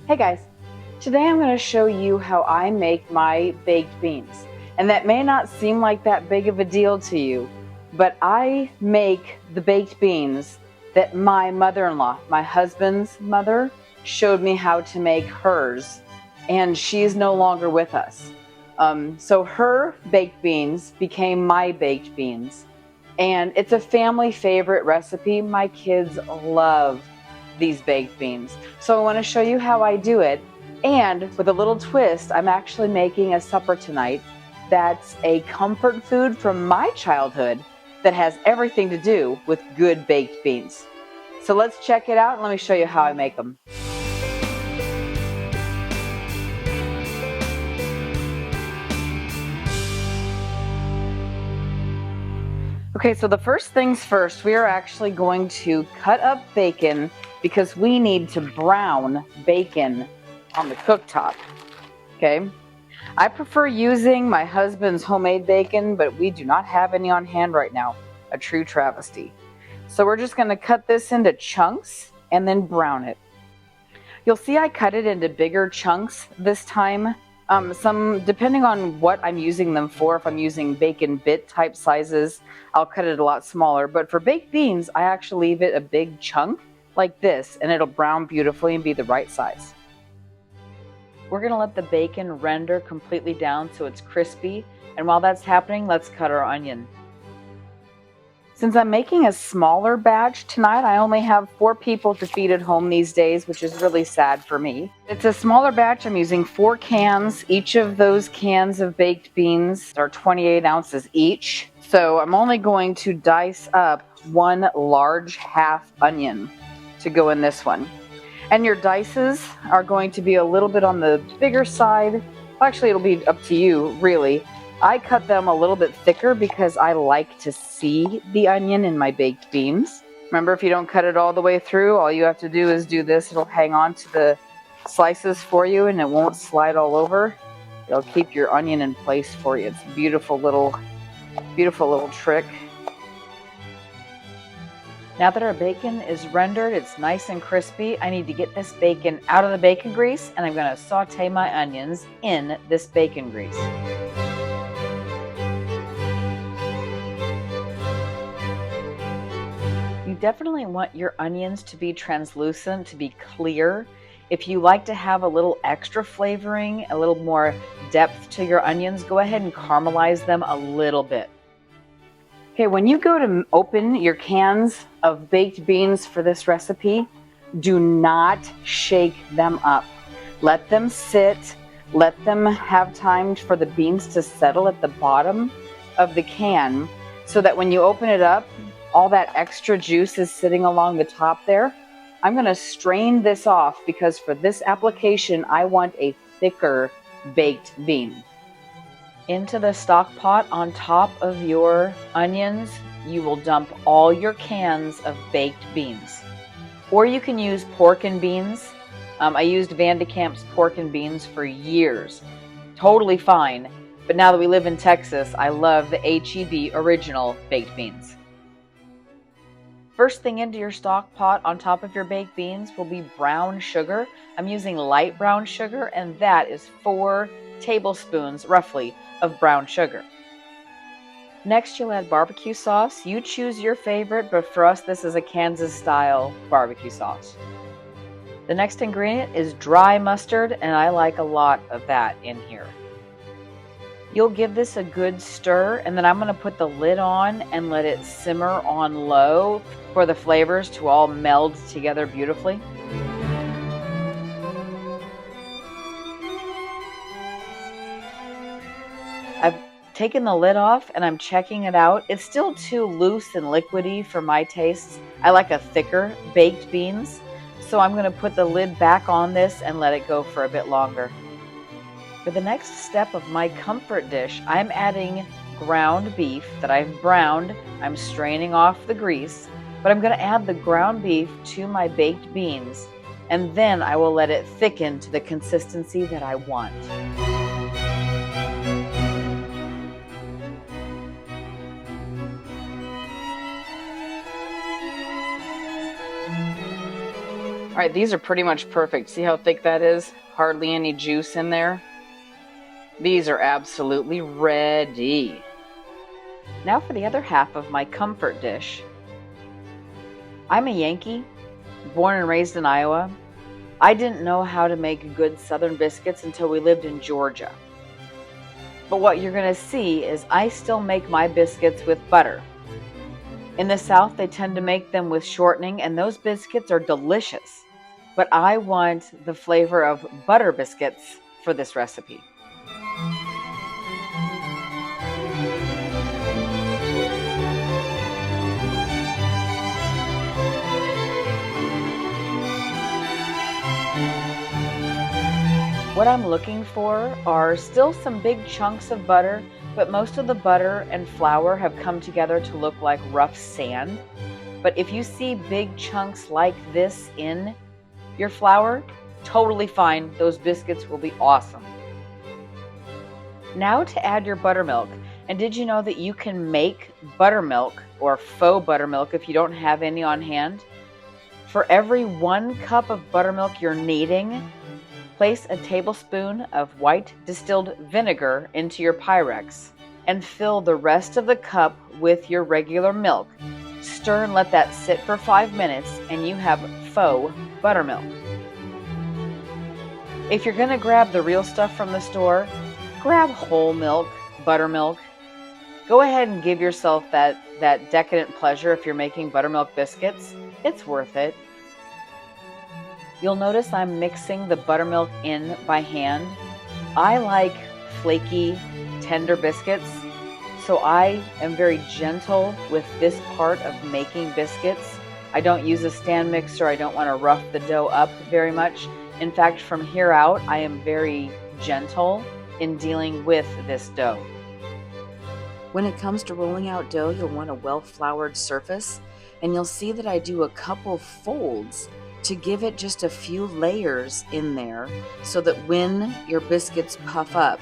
Hey guys, today I'm going to show you how I make my baked beans. And that may not seem like that big of a deal to you, but I make the baked beans that my mother-in-law, my husband's mother, showed me how to make hers, and she's no longer with us. So her baked beans became my baked beans, and it's a family favorite recipe. My kids love these baked beans. So I want to show you how I do it. And with a little twist, I'm actually making a supper tonight that's a comfort food from my childhood that has everything to do with good baked beans. So let's check it out and let me show you how I make them. Okay, so the first things first, we are actually going to cut up bacon because we need to brown bacon on the cooktop. Okay, I prefer using my husband's homemade bacon, but we do not have any on hand right now. A true travesty. So we're just going to cut this into chunks and then brown it. You'll see I cut it into bigger chunks this time. Some depending on what I'm using them for. If I'm using bacon bit type sizes, I'll cut it a lot smaller. But for baked beans, I actually leave it a big chunk like this, and it'll brown beautifully and be the right size. We're going to let the bacon render completely down so it's crispy. And while that's happening, let's cut our onion. Since I'm making a smaller batch tonight, I only have 4 people to feed at home these days, which is really sad for me. It's a smaller batch. I'm using 4 cans. Each of those cans of baked beans are 28 ounces each. So I'm only going to dice up 1 large half onion to go in this one. And your dices are going to be a little bit on the bigger side. Actually, it'll be up to you, really. I cut them a little bit thicker because I like to see the onion in my baked beans. Remember, if you don't cut it all the way through, all you have to do is do this. It'll hang on to the slices for you and it won't slide all over. It'll keep your onion in place for you. It's a beautiful little trick. Now that our bacon is rendered, it's nice and crispy. I need to get this bacon out of the bacon grease, and I'm going to saute my onions in this bacon grease. You definitely want your onions to be translucent, to be clear. If you like to have a little extra flavoring, a little more depth to your onions, go ahead and caramelize them a little bit. Okay, when you go to open your cans of baked beans for this recipe, do not shake them up. Let them sit, let them have time for the beans to settle at the bottom of the can so that when you open it up, all that extra juice is sitting along the top there. I'm going to strain this off because for this application, I want a thicker baked bean. Into the stock pot on top of your onions, you will dump all your cans of baked beans. Or you can use pork and beans. I used Van de Kamp's pork and beans for years. Totally fine. But now that we live in Texas, I love the H-E-B original baked beans. First thing into your stock pot on top of your baked beans will be brown sugar. I'm using light brown sugar, and that is 4 tablespoons, roughly, of brown sugar. Next, you'll add barbecue sauce. You choose your favorite, but for us, this is a Kansas-style barbecue sauce. The next ingredient is dry mustard, and I like a lot of that in here. You'll give this a good stir, and then I'm going to put the lid on and let it simmer on low for the flavors to all meld together beautifully. I've taken the lid off and I'm checking it out. It's still too loose and liquidy for my tastes. I like a thicker baked beans, so I'm going to put the lid back on this and let it go for a bit longer. For the next step of my comfort dish, I'm adding ground beef that I've browned. I'm straining off the grease, but I'm going to add the ground beef to my baked beans, and then I will let it thicken to the consistency that I want. All right, these are pretty much perfect. See how thick that is? Hardly any juice in there. These are absolutely ready. Now for the other half of my comfort dish. I'm a Yankee, born and raised in Iowa. I didn't know how to make good Southern biscuits until we lived in Georgia. But what you're going to see is I still make my biscuits with butter. In the South, they tend to make them with shortening, and those biscuits are delicious. But I want the flavor of butter biscuits for this recipe. What I'm looking for are still some big chunks of butter, but most of the butter and flour have come together to look like rough sand. But if you see big chunks like this in your flour, totally fine. Those biscuits will be awesome. Now to add your buttermilk. And did you know that you can make buttermilk or faux buttermilk if you don't have any on hand? For every 1 cup of buttermilk you're needing, place a tablespoon of white distilled vinegar into your Pyrex and fill the rest of the cup with your regular milk. Stir and let that sit for 5 minutes and you have faux buttermilk. If you're going to grab the real stuff from the store, grab whole milk, buttermilk. Go ahead and give yourself that decadent pleasure if you're making buttermilk biscuits. It's worth it. You'll notice I'm mixing the buttermilk in by hand. I like flaky, tender biscuits, so I am very gentle with this part of making biscuits. I don't use a stand mixer. I don't want to rough the dough up very much. In fact, from here out, I am very gentle in dealing with this dough. When it comes to rolling out dough, you'll want a well-floured surface, and you'll see that I do a couple folds to give it just a few layers in there so that when your biscuits puff up,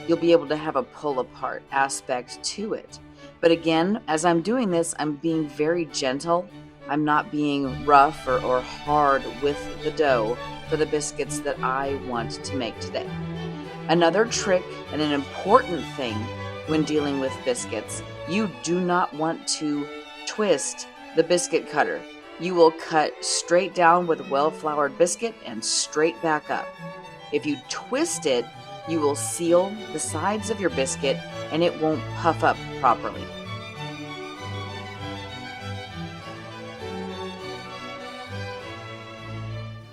you'll be able to have a pull-apart aspect to it. But again, as I'm doing this, I'm being very gentle. I'm not being rough or hard with the dough for the biscuits that I want to make today. Another trick and an important thing when dealing with biscuits, you do not want to twist the biscuit cutter. You will cut straight down with a well-floured biscuit and straight back up. If you twist it, you will seal the sides of your biscuit and it won't puff up properly.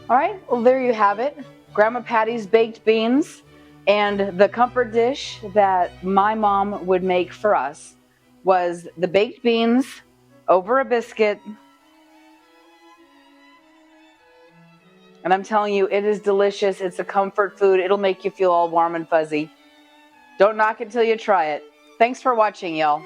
All right, well, there you have it. Grandma Patty's baked beans. And the comfort dish that my mom would make for us was the baked beans over a biscuit. And I'm telling you, it is delicious. It's a comfort food. It'll make you feel all warm and fuzzy. Don't knock it till you try it. Thanks for watching, y'all.